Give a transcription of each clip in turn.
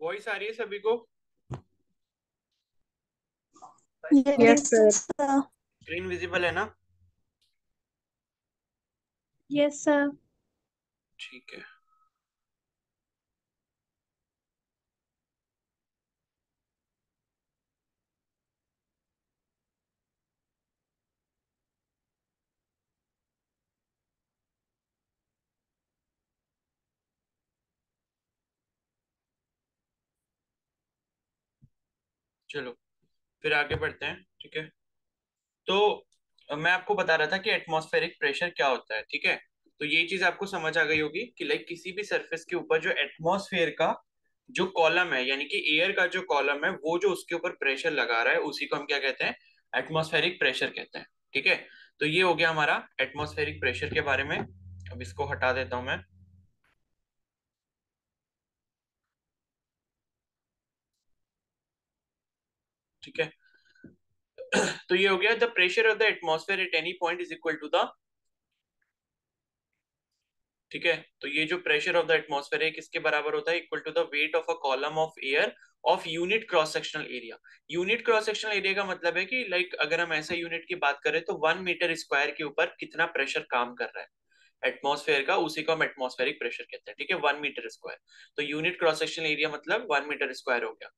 Voice आ रही है सभी को? Yes yes sir. Sir. Screen visible है ना? Yes sir. ठीक है। चलो फिर आगे बढ़ते हैं। ठीक है। तो मैं आपको बता रहा था कि एटमॉस्फेरिक प्रेशर क्या होता है। ठीक है। तो ये चीज आपको समझ आ गई होगी कि लाइक किसी भी सरफेस के ऊपर जो एटमॉस्फेयर का जो कॉलम है, यानी कि एयर का जो कॉलम है, वो जो उसके ऊपर प्रेशर लगा रहा है, उसी को हम क्या कहते हैं? एटमॉस्फेरिक प्रेशर कहते हैं। ठीक है। तो ये हो गया हमारा एटमॉस्फेरिक प्रेशर के बारे में। अब इसको हटा देता हूं मैं। ठीक है। तो ये हो गया, the pressure of the atmosphere at any point is equal to the. ठीक है। तो ये जो प्रेशर ऑफ द एटमॉस्फेयर है किसके बराबर होता है? Equal to the weight of a column of air of unit cross sectional area. Unit cross sectional area का मतलब है कि लाइक अगर हम ऐसे यूनिट की बात करें तो 1 मीटर स्क्वायर के ऊपर कितना प्रेशर काम कर रहा है एटमॉस्फेयर का, उसी को हम एटमॉस्फेरिक प्रेशर कहते हैं। ठीक है। 1 मीटर स्क्वायर। तो यूनिट क्रॉस सेक्शनल एरिया मतलब 1 मीटर स्क्वायर हो गया।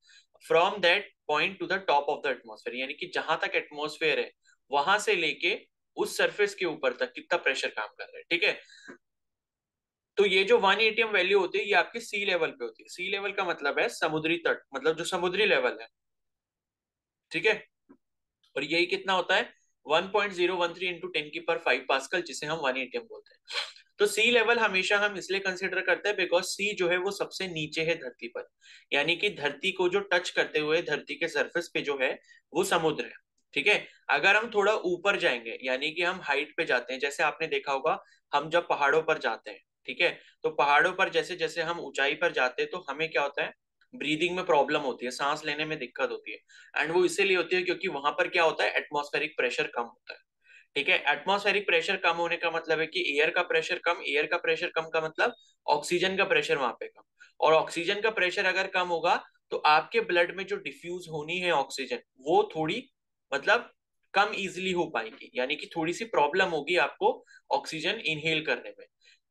From that point two the top of the atmosphere, यानी कि जहां तक एटमॉस्फेयर है वहां से लेके उस सरफेस के ऊपर तक कितना प्रेशर काम कर रहा है। ठीक है। तो ये जो 1 एटीएम वैल्यू होती है ये आपकी सी लेवल पे होती है। सी लेवल का मतलब है समुद्री तट, मतलब जो समुद्री लेवल है। ठीक है। और यही कितना होता है? 1.013 इंटू 10 की पावर 5 पास्कल, जिसे हम 1 एटीएम बोलते हैं। तो सी लेवल हमेशा हम इसलिए कंसिडर करते हैं बिकॉज सी जो है वो सबसे नीचे है धरती पर, यानी कि धरती को जो टच करते हुए धरती के सरफेस पे जो है वो समुद्र है। ठीक है। अगर हम थोड़ा ऊपर जाएंगे, यानी कि हम हाइट पे जाते हैं, जैसे आपने देखा होगा हम जब पहाड़ों पर जाते हैं, ठीक है, तो पहाड़ों पर जैसे जैसे हम ऊंचाई पर जाते हैं तो हमें क्या होता है? ब्रीदिंग में प्रॉब्लम होती है, सांस लेने में दिक्कत होती है। एंड वो इसीलिए होती है क्योंकि वहां पर क्या होता है? एटमॉस्फेरिक प्रेशर कम होता है। ठीक है। एटमॉस्फेरिक प्रेशर कम होने का मतलब है कि एयर का प्रेशर कम। एयर का प्रेशर कम का मतलब ऑक्सीजन का प्रेशर वहां पे कम। और ऑक्सीजन का प्रेशर अगर कम होगा तो आपके ब्लड में जो डिफ्यूज होनी है ऑक्सीजन, वो थोड़ी मतलब कम इजीली हो पाएगी, यानी कि थोड़ी सी प्रॉब्लम होगी आपको ऑक्सीजन इनहेल करने में।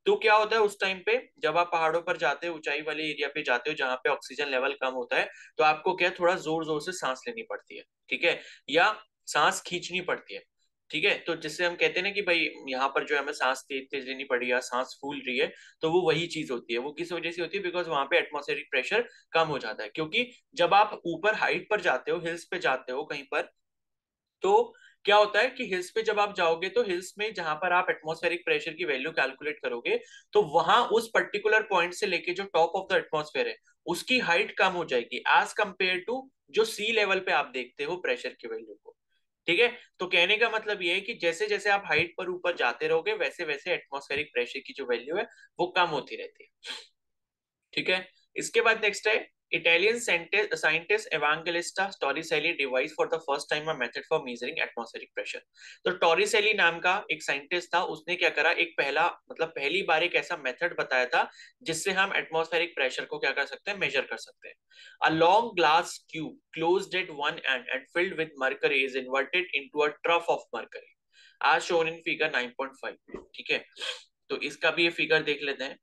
तो क्या होता है उस टाइम पे जब आप पहाड़ों पर जाते हो, ऊंचाई वाले एरिया पे जाते हो जहां पे ऑक्सीजन लेवल कम होता है, तो आपको क्या थोड़ा जोर जोर से सांस लेनी पड़ती है। ठीक है। या सांस खींचनी पड़ती है। ठीक है। तो जिससे हम कहते हैं ना कि भाई यहाँ पर जो है हमें सांस तेज तेज लेनी पड़ी या सांस फूल रही है, तो वो वही चीज होती है। वो किस वजह से होती है? बिकॉज वहां पे एटमॉस्फेरिक प्रेशर कम हो जाता है। क्योंकि जब आप ऊपर हाइट पर जाते हो, हिल्स पे जाते हो कहीं पर, तो क्या होता है कि हिल्स पे जब आप जाओगे तो हिल्स में जहां पर आप एटमॉस्फेरिक प्रेशर की वैल्यू कैलकुलेट करोगे, तो वहां उस पर्टिकुलर पॉइंट से लेके जो टॉप ऑफ द एटमॉस्फेयर है उसकी हाइट कम हो जाएगी एज कंपेयर टू जो सी लेवल पे आप देखते हो प्रेशर की वैल्यू को। ठीक है। तो कहने का मतलब ये है कि जैसे जैसे आप हाइट पर ऊपर जाते रहोगे वैसे वैसे एटमॉस्फेरिक प्रेशर की जो वैल्यू है वो कम होती रहती है। ठीक है। इसके बाद नेक्स्ट है, Italian scientist Evangelista Torricelli device for the first time a method for measuring atmospheric pressure. तो टॉरिसेली नाम का एक साइंटिस्ट था, उसने क्या करा, एक पहला मतलब पहली बार एक ऐसा मेथड बताया था जिससे हम एटमॉस्फेरिक प्रेशर को क्या कर सकते हैं? मेजर कर सकते हैं। A long glass tube closed eight one and and filled with mercury is inverted into a trough of mercury आज शोन इन फिगर 9.5। ठीक है। तो इसका भी ये फिगर देख लेते हैं।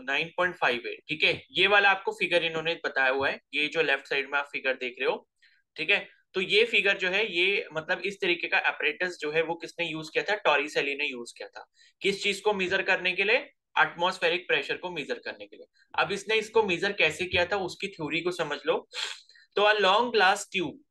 9.58। ठीक है। ये वाला आपको फिगर इन्होंने बताया हुआ है, ये जो लेफ्ट साइड में आप फिगर देख रहे हो। ठीक है। तो ये फिगर जो है ये मतलब इस तरीके का अपरेटस जो है वो किसने यूज किया था? टॉरिसेली ने यूज किया था। किस चीज को मेजर करने के लिए? एटमॉस्फेरिक प्रेशर को मेजर करने के लिए। अब इसने इसको मेजर कैसे किया था उसकी थ्योरी को समझ लो। तो अ लॉन्ग ग्लास ट्यूब,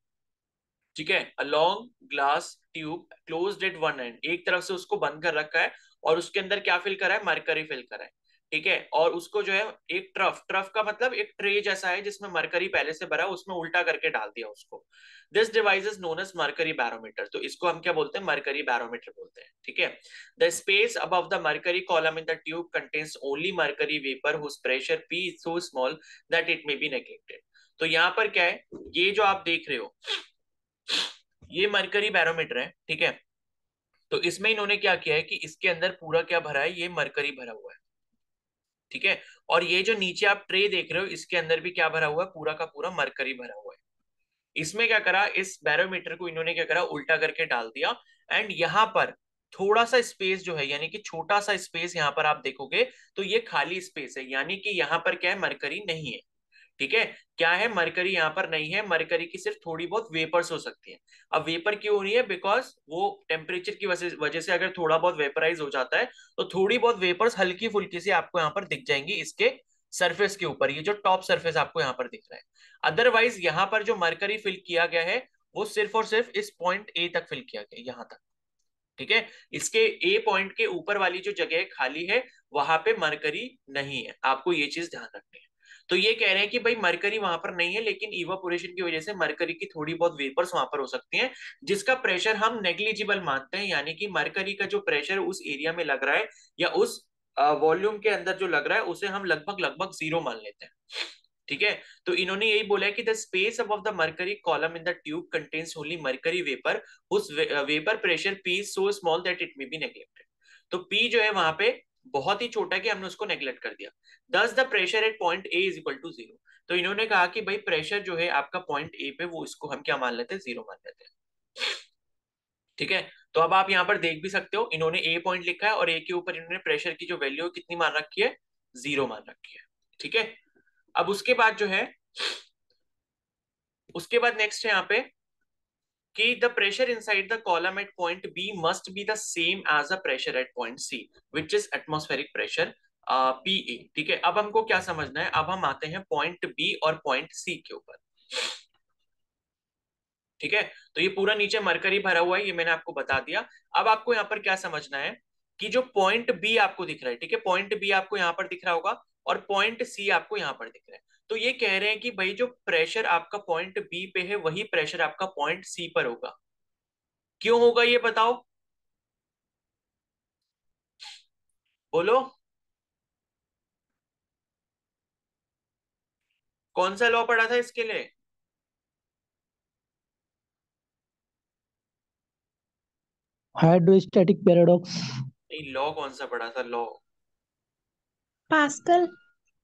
ठीक है, a long glass tube closed eight one and, एक तरफ से उसको बंद कर रखा है और उसके अंदर क्या फिल करा है? मरकरी फिल करा है। ठीक है। और उसको जो है एक ट्रफ, ट्रफ का मतलब एक ट्रे जैसा है जिसमें मरकरी पहले से भरा है, उसमें उल्टा करके डाल दिया उसको। This device is known as mercury barometer. तो इसको हम क्या बोलते हैं? मरकरी बैरोमीटर बोलते हैं। ठीक है। The space above the mercury column in the tube contains only mercury vapour whose pressure P is so small that it may be neglected. तो यहाँ पर क्या है, ये जो आप देख रहे हो ये मरकरी बैरोमीटर है। ठीक है। तो इसमें इन्होंने क्या किया है कि इसके अंदर पूरा क्या भरा है? ये मरकरी भरा हुआ है। ठीक है। और ये जो नीचे आप ट्रे देख रहे हो इसके अंदर भी क्या भरा हुआ है, पूरा का पूरा मरकरी भरा हुआ है। इसमें क्या करा, इस बैरोमीटर को इन्होंने क्या करा, उल्टा करके डाल दिया। एंड यहाँ पर थोड़ा सा स्पेस जो है, यानी कि छोटा सा स्पेस यहाँ पर आप देखोगे तो ये खाली स्पेस है, यानी कि यहाँ पर क्या है, मरकरी नहीं है। ठीक है। क्या है, मरकरी यहाँ पर नहीं है, मरकरी की सिर्फ थोड़ी बहुत वेपर्स हो सकती है। अब वेपर क्यों हो रही है, बिकॉज वो टेम्परेचर की वजह से अगर थोड़ा बहुत वेपराइज हो जाता है तो थोड़ी बहुत वेपर्स हल्की फुल्की सी आपको यहाँ पर दिख जाएंगी इसके सरफेस के ऊपर, ये जो टॉप सरफेस आपको यहाँ पर दिख रहा है। अदरवाइज यहाँ पर जो मरकरी फिल किया गया है वो सिर्फ और सिर्फ इस पॉइंट ए तक फिल किया गया है, यहाँ तक। ठीक है। इसके ए पॉइंट के ऊपर वाली जो जगह खाली है वहां पे मरकरी नहीं है, आपको ये चीज ध्यान रखनी है। तो ये कह रहे हैं कि भाई मरकरी वहां पर नहीं है, लेकिन इवापोरेशन की वजह से मरकरी की थोड़ी बहुत वेपर्स वहां पर हो सकती हैं, जिसका प्रेशर हम नेग्लिजिबल मानते हैं, यानी कि मरकरी का जो प्रेशर उस एरिया में लग रहा है या उस वॉल्यूम के अंदर जो लग रहा है उसे हम लगभग लगभग जीरो मान लेते हैं। ठीक है। तो इन्होंने यही बोला है कि the space above the mercury column in the tube contains only mercury vapour, उस vapour pressure P so small that it may be neglected. तो पी जो है वहां पे बहुत ही छोटा है कि हमने उसको नेग्लेक्ट कर दिया। Thus the pressure at point A is equal to zero. तो इन्होंने कहा कि भाई प्रेशर जो है आपका पॉइंट ए पे, वो इसको हम क्या मान लेते हैं, जीरो मान लेते हैं। ठीक है। तो अब आप यहाँ पर देख भी सकते हो, इन्होंने ए पॉइंट लिखा है और ए के ऊपर इन्होंने प्रेशर की जो वैल्यू है कितनी मान रखी है, जीरो मान रखी है। ठीक है। अब उसके बाद जो है, उसके बाद नेक्स्ट है यहाँ पे कि the pressure inside the column at point B must be the same as the pressure at point C which is atmospheric pressure P A. ठीक है। अब हमको क्या समझना है, अब हम आते हैं पॉइंट बी और पॉइंट सी के ऊपर। ठीक है। तो ये पूरा नीचे मरकरी भरा हुआ है, ये मैंने आपको बता दिया। अब आपको यहाँ पर क्या समझना है कि जो पॉइंट बी आपको दिख रहा है, ठीक है, पॉइंट बी आपको यहाँ पर दिख रहा होगा और पॉइंट सी आपको यहाँ पर दिख रहा है। तो ये कह रहे हैं कि भाई जो प्रेशर आपका पॉइंट बी पे है वही प्रेशर आपका पॉइंट सी पर होगा। क्यों होगा ये बताओ, बोलो। कौन सा लॉ पढ़ा था इसके लिए? Hydrostatic paradox. नहीं, लॉ कौन सा पढ़ा था, लॉ? पास्कल।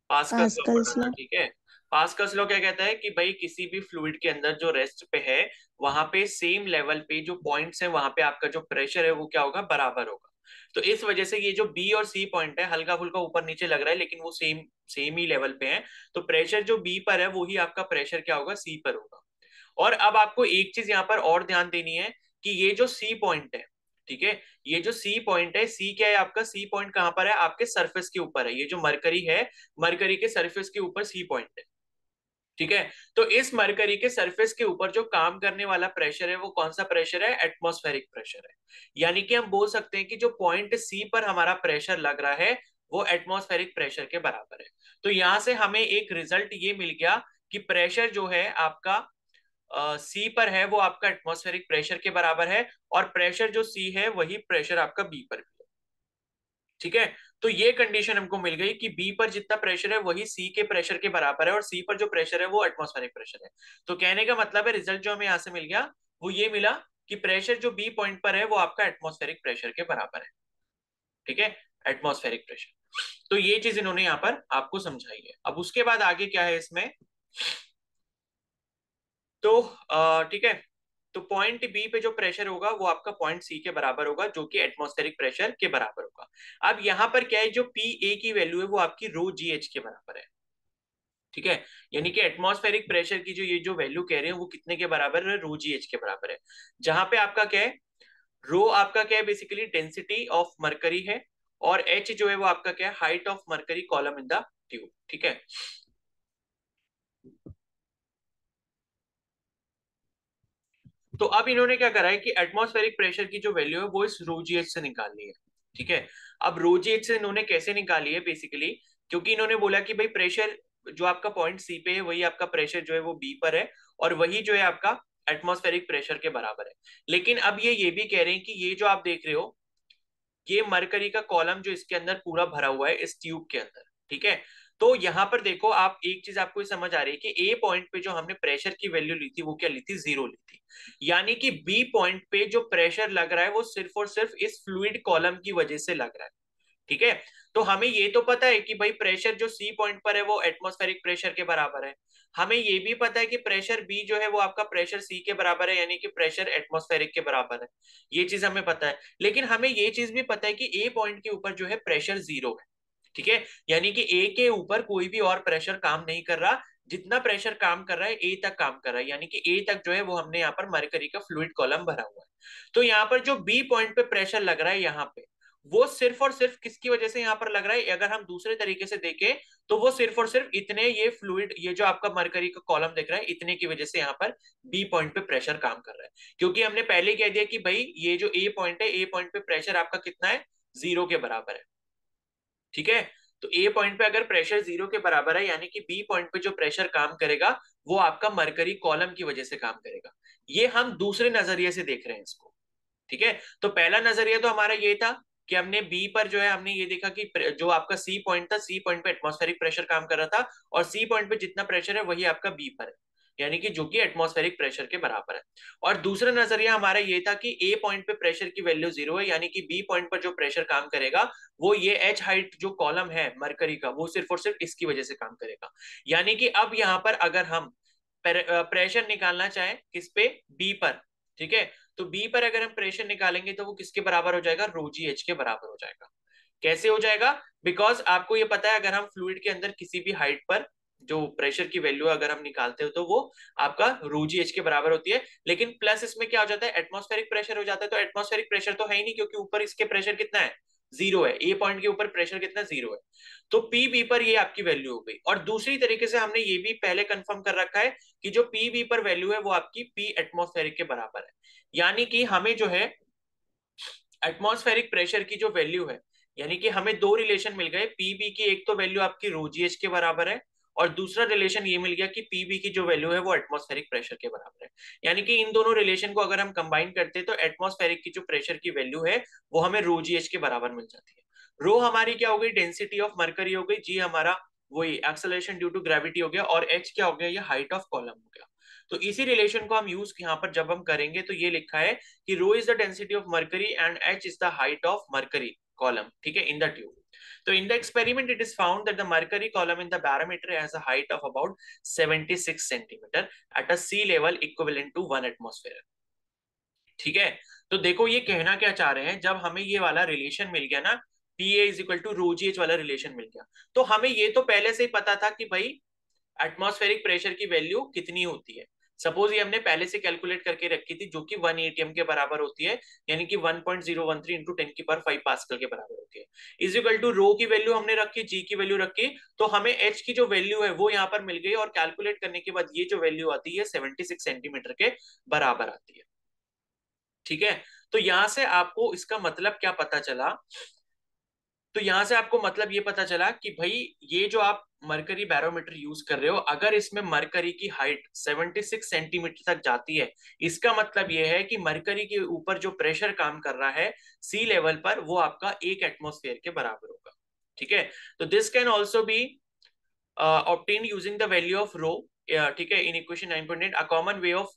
पास्कल्स लॉ पढ़ा पास्कल्स था। लॉ। ठीक है। पास्कल्स लॉ क्या कहता है कि भाई किसी भी फ्लूइड के अंदर जो रेस्ट पे है वहां पे सेम लेवल पे जो पॉइंट्स है वहां पे आपका जो प्रेशर है वो क्या होगा, बराबर होगा। तो इस वजह से ये जो बी और सी पॉइंट है हल्का फुल्का ऊपर नीचे लग रहा है लेकिन वो सेम सेम ही लेवल पे है। तो प्रेशर जो बी पर है वो ही आपका प्रेशर क्या होगा, सी पर होगा। और अब आपको एक चीज यहाँ पर और ध्यान देनी है कि ये जो सी पॉइंट है, ठीक है, ये जो सी पॉइंट है, सी क्या है आपका, सी पॉइंट कहां पर है, आपके सरफेस के ऊपर है। ये जो मरकरी है, मरकरी के सरफेस के ऊपर सी पॉइंट है। ठीक है। तो इस मरकरी के सरफेस के ऊपर जो काम करने वाला प्रेशर है वो कौन सा प्रेशर है, एटमॉस्फेरिक प्रेशर है। यानी कि हम बोल सकते हैं कि जो पॉइंट सी पर हमारा प्रेशर लग रहा है वो एटमॉस्फेरिक प्रेशर के बराबर है। तो यहां से हमें एक रिजल्ट ये मिल गया कि प्रेशर जो है आपका सी पर है वो आपका एटमॉस्फेरिक प्रेशर के बराबर है, और प्रेशर जो सी है वही प्रेशर आपका बी पर भी है। ठीक है। तो ये कंडीशन हमको मिल गई कि बी पर जितना प्रेशर है वही सी के प्रेशर के बराबर है और सी पर जो प्रेशर है वो एटमॉस्फेरिक प्रेशर है। तो कहने का मतलब है रिजल्ट जो हमें यहां से मिल गया वो ये मिला कि प्रेशर जो बी पॉइंट पर है वो आपका एटमॉस्फेरिक प्रेशर के बराबर है। ठीक है। Atmospheric pressure. तो ये चीज इन्होंने यहाँ पर आपको समझाई है। अब उसके बाद आगे क्या है इसमें, तो ठीक है, तो पॉइंट बी पे जो प्रेशर होगा वो आपका पॉइंट सी के बराबर होगा जो कि एटमॉस्फेरिक प्रेशर के बराबर होगा। अब यहां पर क्या है, जो पी ए की वैल्यू है वो आपकी रो जी एच के बराबर है। ठीक है। यानी कि एटमॉस्फेरिक प्रेशर की जो ये जो वैल्यू कह रहे हैं वो कितने के बराबर है, रो जी एच के बराबर है। जहां पे आपका क्या है, रो आपका क्या है, बेसिकली डेंसिटी ऑफ मरकरी है, और एच जो है वो आपका क्या है, height of mercury column in the tube. ठीक है। तो अब इन्होंने क्या करा है कि एटमॉस्फेरिक प्रेशर की जो वैल्यू है वो इस रोजीएच से निकालनी है। ठीक है। अब रोजीएच से इन्होंने कैसे निकाली है, बेसिकली क्योंकि इन्होंने बोला कि भाई प्रेशर जो आपका पॉइंट सी पे है वही आपका प्रेशर जो है वो बी पर है, और वही जो है आपका एटमॉस्फेरिक प्रेशर के बराबर है। लेकिन अब ये भी कह रहे हैं कि ये जो आप देख रहे हो, ये मरकरी का कॉलम जो इसके अंदर पूरा भरा हुआ है इस ट्यूब के अंदर। ठीक है। तो यहां पर देखो आप, एक चीज आपको समझ आ रही है कि ए पॉइंट पे जो हमने प्रेशर की वैल्यू ली थी वो क्या ली थी, जीरो ली थी। यानी कि बी पॉइंट पे जो प्रेशर लग रहा है वो सिर्फ और सिर्फ इस फ्लूइड कॉलम की वजह से लग रहा है। ठीक है। तो हमें ये तो पता है कि भाई प्रेशर जो सी पॉइंट पर है वो एटमॉस्फेरिक प्रेशर के बराबर है। हमें ये भी पता है कि प्रेशर बी जो है वो आपका प्रेशर सी के बराबर है, यानी कि प्रेशर एटमॉस्फेरिक के बराबर है। ये चीज हमें पता है। लेकिन हमें ये चीज भी पता है कि ए पॉइंट के ऊपर जो है प्रेशर जीरो है। ठीक है। यानी कि ए के ऊपर कोई भी और प्रेशर काम नहीं कर रहा। जितना प्रेशर काम कर रहा है ए तक काम कर रहा है, यानी कि ए तक जो है वो हमने यहाँ पर मरकरी का फ्लूइड कॉलम भरा हुआ है। तो यहाँ पर जो बी पॉइंट पे प्रेशर लग रहा है यहाँ पे, वो सिर्फ और सिर्फ किसकी वजह से यहाँ पर लग रहा है, अगर हम दूसरे तरीके से देखें तो वो सिर्फ और सिर्फ इतने ये फ्लूइड, ये जो आपका मरकरी का कॉलम दिख रहा है, इतने की वजह से यहाँ पर बी पॉइंट पे प्रेशर काम कर रहा है। क्योंकि हमने पहले कह दिया कि भाई ये जो ए पॉइंट है, ए पॉइंट पे प्रेशर आपका कितना है, जीरो के बराबर है। ठीक है। तो ए पॉइंट पे अगर प्रेशर जीरो के बराबर है, यानी कि बी पॉइंट पे जो प्रेशर काम करेगा वो आपका मरकरी कॉलम की वजह से काम करेगा। ये हम दूसरे नजरिए से देख रहे हैं इसको। ठीक है। तो पहला नजरिया तो हमारा ये था कि हमने बी पर जो है हमने ये देखा कि जो आपका सी पॉइंट था, सी पॉइंट पे एटमॉस्फेरिक प्रेशर काम कर रहा था, और सी पॉइंट पे जितना प्रेशर है वही आपका बी पर है, यानी कि जो कि एटमॉस्फेरिक प्रेशर के बराबर है। और दूसरा नजरिया हमारा ये था कि ए पॉइंट पे प्रेशर की वैल्यू जीरो है, यानी कि बी पॉइंट पर जो प्रेशर काम करेगा वो ये एच हाइट जो कॉलम है मरकरी का, वो सिर्फ और सिर्फ इसकी वजह से काम करेगा। यानी कि अब यहाँ पर अगर हम प्रेशर निकालना चाहें किस पे, बी पर, ठीक है, तो बी पर अगर हम प्रेशर निकालेंगे तो वो किसके बराबर हो जाएगा, रो जी एच के बराबर हो जाएगा। कैसे हो जाएगा? बिकॉज आपको ये पता है अगर हम फ्लूइड के अंदर किसी भी हाइट पर जो प्रेशर की वैल्यू अगर हम निकालते हो तो वो आपका रो जी एच के बराबर होती है। लेकिन प्लस इसमें क्या हो जाता है, एटमॉस्फेरिक प्रेशर हो जाता है। तो एटमॉस्फेरिक प्रेशर तो है ही नहीं, क्योंकि ऊपर इसके प्रेशर कितना है, जीरो है। ए पॉइंट के ऊपर प्रेशर कितना, जीरो है। तो पी बी पर ये आपकी वैल्यू हो गई। और दूसरी तरीके से हमने ये भी पहले कंफर्म कर रखा है कि जो पी बी पर वैल्यू है वो आपकी पी एटमॉस्फेरिक के बराबर है। यानी कि हमें जो है एटमॉस्फेरिक प्रेशर की जो वैल्यू है, यानी कि हमें दो रिलेशन मिल गए पीबी की। एक तो वैल्यू आपकी रोजीएच के बराबर है, और दूसरा रिलेशन ये मिल गया कि पीबी की जो वैल्यू है वो एटमॉस्फेरिक प्रेशर के बराबर है। यानी कि इन दोनों रिलेशन को अगर हम कंबाइन करते हैं तो एटमॉस्फेरिक की जो प्रेशर की वैल्यू है वो हमें रोजीएच के बराबर मिल जाती है। रो हमारी क्या हो गई, डेंसिटी ऑफ मरकरी हो गई। जी हमारा वही एक्सेलरेशन ड्यू टू ग्रेविटी हो गया। और एच क्या हो गया, ये हाइट ऑफ कॉलम हो गया। तो इसी रिलेशन को हम यूज यहाँ पर जब हम करेंगे तो ये लिखा है कि rho is the density of mercury and H is the height of mercury column, ठीक है, in the tube. So in the experiment, it is found that the mercury column in the barometer has a height of about 76 centimeter at a sea level equivalent to 1 atmosphere. ठीक है। तो देखो ये कहना क्या चाह रहे हैं, जब हमें ये वाला रिलेशन मिल गया ना, P A is equal to rho g h वाला रिलेशन मिल गया, तो हमें ये तो पहले से ही पता था कि भाई एटमॉस्फेरिक प्रेशर की वैल्यू कितनी होती है। सपोज ये हमने पहले से कैलकुलेट करके रखी थी, जो कि 1 एटीएम के बराबर होती है, यानी कि 1.013 इंटू 10 की पावर 5 पास्कल के बराबर होती है। इज इक्वल टू रो की वैल्यू हमने रखी, जी की वैल्यू रखी, तो हमें एच की जो वैल्यू है वो यहाँ पर मिल गई। और कैलकुलेट करने के बाद ये जो वैल्यू आती है 76 सेंटीमीटर के बराबर आती है। ठीक है। तो यहां से आपको इसका मतलब क्या पता चला, तो यहां से आपको मतलब ये पता चला कि भाई ये जो आप मरकरी बैरोमीटर यूज कर रहे हो, अगर इसमें मरकरी की हाइट 76 सेंटीमीटर तक जाती है, इसका मतलब ये है कि मरकरी के ऊपर जो प्रेशर काम कर रहा है सी लेवल पर, वो आपका 1 एटमॉस्फेयर के बराबर होगा। ठीक है। तो this can also be obtained using the value of rho, ठीक है, in equation 9.8, a common way of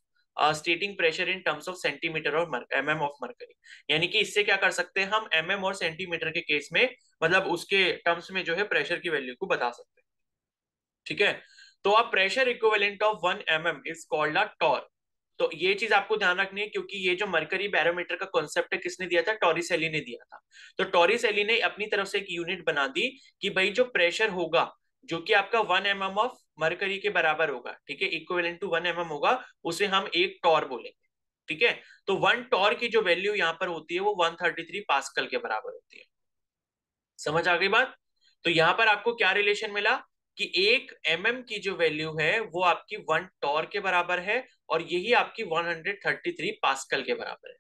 stating pressure in terms of centimeter और mm of mercury। यानी कि इससे क्या कर सकते हैं हम, mm और सेंटीमीटर के केस में, मतलब उसके टर्म्स में जो है प्रेशर की वैल्यू को बता सकते हैं। ठीक है। तो अब pressure equivalent of 1 mm is called a torr. तो ये चीज आपको ध्यान रखनी है, क्योंकि ये जो मरकरी बैरोमीटर का कॉन्सेप्ट है किसने दिया था, टॉरिसेली ने दिया था। तो टॉरिसेली ने अपनी तरफ से एक यूनिट बना दी कि भाई जो प्रेशर होगा, जो कि आपका 1 mm ऑफ मरकरी के बराबर होगा, ठीक है, इक्विवेलेंट टू 1 mm होगा, उसे हम एक टॉर बोलेंगे। ठीक है। तो 1 टॉर की जो वैल्यू यहाँ पर होती है वो 133 पास्कल के बराबर होती है। समझ आ गई बात? तो यहां पर आपको क्या रिलेशन मिला कि 1 mm की जो वैल्यू है वो आपकी 1 टॉर के बराबर है, और यही आपकी 133 पास्कल के बराबर है।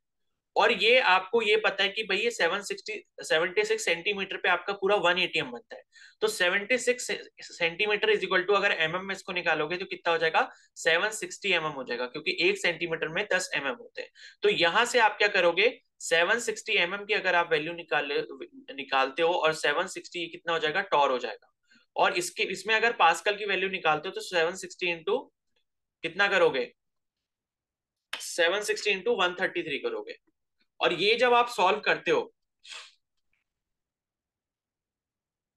और ये आपको ये पता है कि भाई ये 76 सेंटीमीटर पे आपका पूरा 1 एटीएम बनता है। तो 76 सेंटीमीटर इज इक्वल टू, अगर एमएम में इसको निकालोगे तो कितना हो जाएगा, 760 mm हो जाएगा, क्योंकि 1 सेंटीमीटर में 10 mm होते हैं। तो यहां से आप क्या करोगे, 760 mm की अगर आप वैल्यू निकालते हो, और 760 कितना हो जाएगा, टॉर हो जाएगा। और इसके इसमें अगर पास्कल की वैल्यू निकालते हो तो 760 इंटू कितना करोगे, 760 इंटू 133 करोगे। और ये जब आप सॉल्व करते हो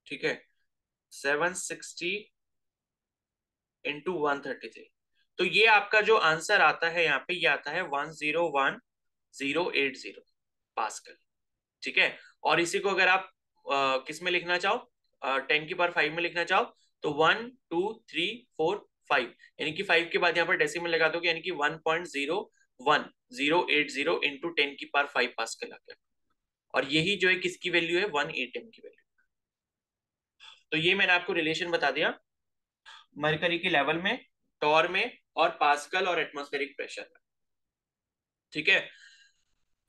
ठीक है, 760 इंटू 133। तो ये आपका जो आंसर आता है यहाँ पे, ये आता है 101080 पास्कल। ठीक है, और इसी को अगर आप किस में लिखना चाहो, 10 की पावर 5 में लिखना चाहो, तो 1 2 3 4 5, यानी कि 5 के बाद यहाँ पर डेसिमल लगा दोगे, यानी कि 1.01080 इंटू 10 की पावर 5 पास्कल आ गया। और यही जो है किसकी वैल्यू है, 1 एटम की वैल्यू। तो ये मैंने आपको रिलेशन बता दिया मरकरी के लेवल में, टॉर में, और पास्कल और एटमॉस्फेरिक प्रेशर में। ठीक है,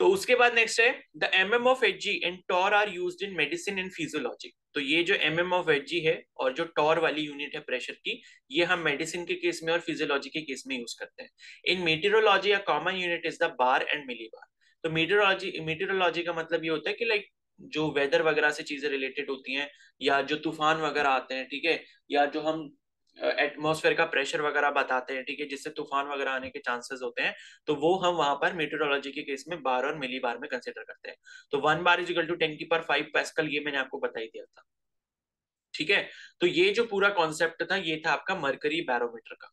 तो उसके बाद नेक्स्ट है the MM of H G and torr are used in medicine and physiology. तो ये जो एमएम ऑफ एच जी है और जो टॉर वाली यूनिट है प्रेशर की, ये हम मेडिसिन के केस में और फिजियोलॉजी के केस में यूज करते हैं। इन मीटेरोलॉजी या common unit is the bar and millibar. तो मीटेरोलॉजी का मतलब ये होता है कि लाइक जो वेदर वगैरह से चीजें रिलेटेड होती हैं, या जो तूफान वगैरह आते हैं, ठीक है, या जो हम एटमॉस्फेयर का प्रेशर वगैरह बताते हैं, ठीक है, जिससे तूफान वगैरह आने के चांसेस होते हैं, तो वो हम वहां पर मीटरोलॉजी के केस में बार और मिली बार में कंसिडर करते हैं। तो 1 बार = 10 की पावर 5 पैस्कल, ये मैंने आपको बता ही दिया था। ठीक है, तो ये जो पूरा कॉन्सेप्ट था, ये था आपका मरकरी बैरोमीटर का।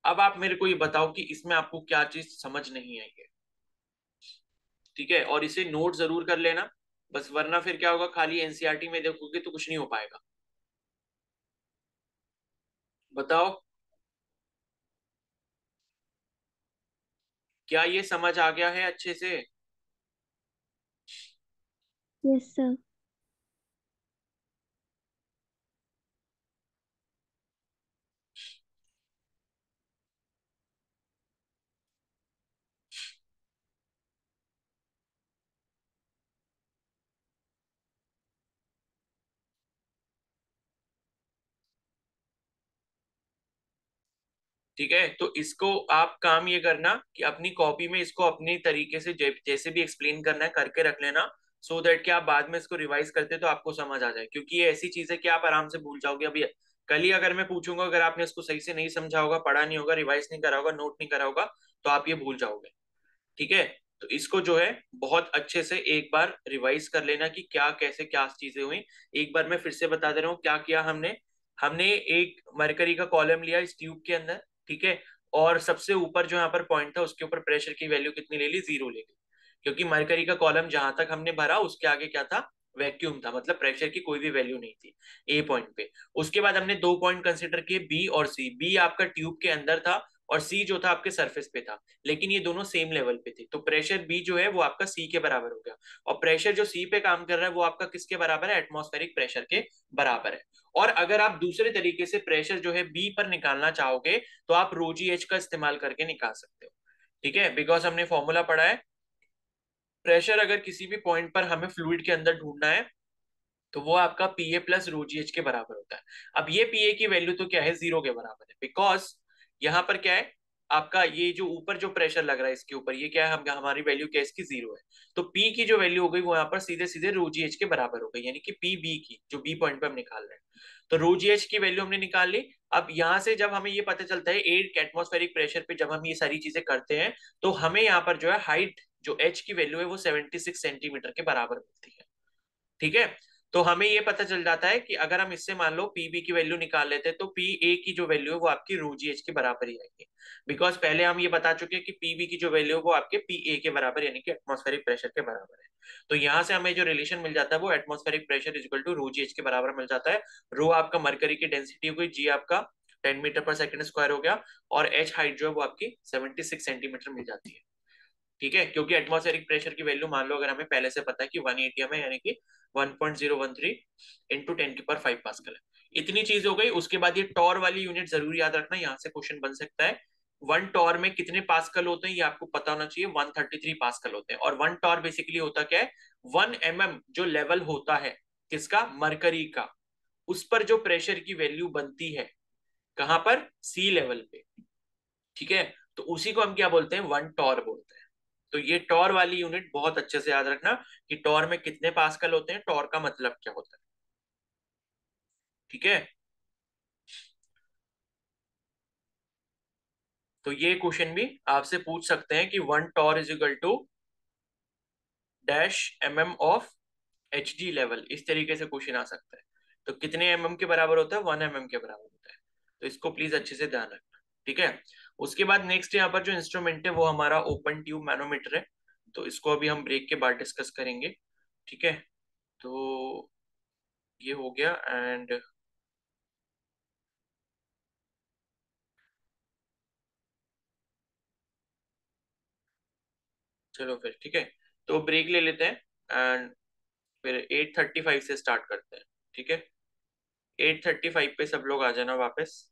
अब आप मेरे को ये बताओ कि इसमें आपको क्या चीज समझ नहीं आई है। ठीक है, और इसे नोट जरूर कर लेना बस, वरना फिर क्या होगा, खाली एनसीईआरटी में देखोगे तो कुछ नहीं हो पाएगा। बताओ, क्या ये समझ आ गया है अच्छे से? Yes sir. ठीक है, तो इसको आप काम ये करना कि अपनी कॉपी में इसको अपनी तरीके से जैसे भी एक्सप्लेन करना है करके रख लेना, सो दैट कि आप बाद में इसको रिवाइज करते तो आपको समझ आ जाए, क्योंकि ये ऐसी चीज है कि आप आराम से भूल जाओगे। अभी कल ही अगर मैं पूछूंगा, अगर आपने इसको सही से नहीं समझा होगा, पढ़ा नहीं होगा, रिवाइज नहीं करा होगा, नोट नहीं करा होगा, तो आप ये भूल जाओगे। ठीक है, तो इसको जो है बहुत अच्छे से एक बार रिवाइज कर लेना कि क्या कैसे क्या चीजें हुई। एक बार मैं फिर से बता दे रहा हूँ क्या किया हमने। हमने एक मरकरी का कॉलम लिया इस ट्यूब के अंदर, ठीक है, और सबसे ऊपर जो यहाँ पर पॉइंट था उसके ऊपर प्रेशर की वैल्यू कितनी ले ली, 0 ले ली, क्योंकि मरकरी का कॉलम जहां तक हमने भरा उसके आगे क्या था, वैक्यूम था, मतलब प्रेशर की कोई भी वैल्यू नहीं थी ए पॉइंट पे। उसके बाद हमने दो पॉइंट कंसिडर किए, बी और सी। बी आपका ट्यूब के अंदर था और सी जो था आपके सरफेस पे था, लेकिन ये दोनों सेम लेवल पे थे, तो प्रेशर बी जो है वो आपका सी के बराबर हो गया। और प्रेशर जो सी पे काम कर रहा है वो आपका किसके बराबर है, एटमॉस्फेरिक प्रेशर के बराबर है। और अगर आप दूसरे तरीके से प्रेशर जो है बी पर निकालना चाहोगे, तो आप रोजी एच का इस्तेमाल करके निकाल सकते हो। ठीक है, बिकॉज हमने फॉर्मूला पढ़ा है, प्रेशर अगर किसी भी पॉइंट पर हमें फ्लूइड के अंदर ढूंढना है, तो वो आपका पीए प्लस रोजीएच के बराबर होता है। अब ये पीए की वैल्यू तो क्या है, 0 के बराबर है, बिकॉज यहाँ पर क्या है, आपका ये जो ऊपर जो प्रेशर लग रहा है इसके ऊपर, ये क्या है, हम हमारी वैल्यू क्या है, इसकी 0 है। तो पी की जो वैल्यू हो गई वो यहाँ पर सीधे सीधे रोजीएच के बराबर हो गई, यानी कि पी बी की, जो बी पॉइंट पे हम निकाल रहे हैं। तो रोजीएच की वैल्यू हमने निकाल ली। अब यहाँ से जब हमें ये पता चलता है एक एटमॉस्फेरिक प्रेशर पे जब हम ये सारी चीजें करते हैं, तो हमें यहाँ पर जो है हाइट, जो एच की वैल्यू है वो 76 सेंटीमीटर के बराबर मिलती है। ठीक है, तो हमें ये पता चल जाता है कि अगर हम इससे मान लो पीबी की वैल्यू निकाल लेते हैं, तो पी ए की जो वैल्यू है वो आपकी रो जी एच के बराबर ही आएगी, बिकॉज पहले हम ये बता चुके हैं कि पीबी की जो वैल्यू है वो आपके पी ए के बराबर, यानी कि एटमॉस्फेरिक प्रेशर के बराबर है। तो यहां से हमें जो रिलेशन मिल जाता है वो atmospheric pressure is equal to rho g h के बराबर मिल जाता है। रो आपका मरकरी की डेंसिटी हो गई, जी आपका 10 मीटर पर सेकंड स्क्वायर हो गया, और एच हाइट जो है वो आपकी 76 सेंटीमीटर मिल जाती है। ठीक है, क्योंकि एटमॉस्फेरिक प्रेशर की वैल्यू मान लो अगर हमें पहले से पता है कि 1 एटीएम है, यानी कि 1.013 इंटू 10 की पावर 5 पास्कल है। इतनी चीज हो गई। उसके बाद ये टॉर वाली यूनिट जरूर याद रखना, यहाँ से क्वेश्चन बन सकता है। 1 टॉर में कितने पास्कल होते हैं ये आपको पता होना चाहिए, 133 पास्कल होते हैं। और 1 टॉर बेसिकली होता क्या है, 1 mm जो लेवल होता है किसका, मरकरी का, उस पर जो प्रेशर की वैल्यू बनती है, कहां पर, सी लेवल पे। ठीक है, तो उसी को हम क्या बोलते हैं, 1 टॉर बोलते हैं। तो ये टॉर वाली यूनिट बहुत अच्छे से याद रखना कि टॉर में कितने पास्कल होते हैं, टॉर का मतलब क्या होता है। ठीक है, तो ये क्वेश्चन भी आपसे पूछ सकते हैं कि 1 torr is equal to dash M M of HD level, इस तरीके से क्वेश्चन आ सकता है। तो कितने mm के बराबर होता है, 1 mm के बराबर होता है। तो इसको प्लीज अच्छे से ध्यान रखना, ठीक है। उसके बाद नेक्स्ट यहाँ पर जो इंस्ट्रूमेंट है वो हमारा ओपन ट्यूब मैनोमीटर है। तो इसको अभी हम ब्रेक के बाद डिस्कस करेंगे, ठीक है। तो ये हो गया एंड चलो फिर ठीक है। तो ब्रेक ले लेते हैं एंड फिर 8:35 से स्टार्ट करते हैं, ठीक है। 8:35 पे सब लोग आ जाना वापस।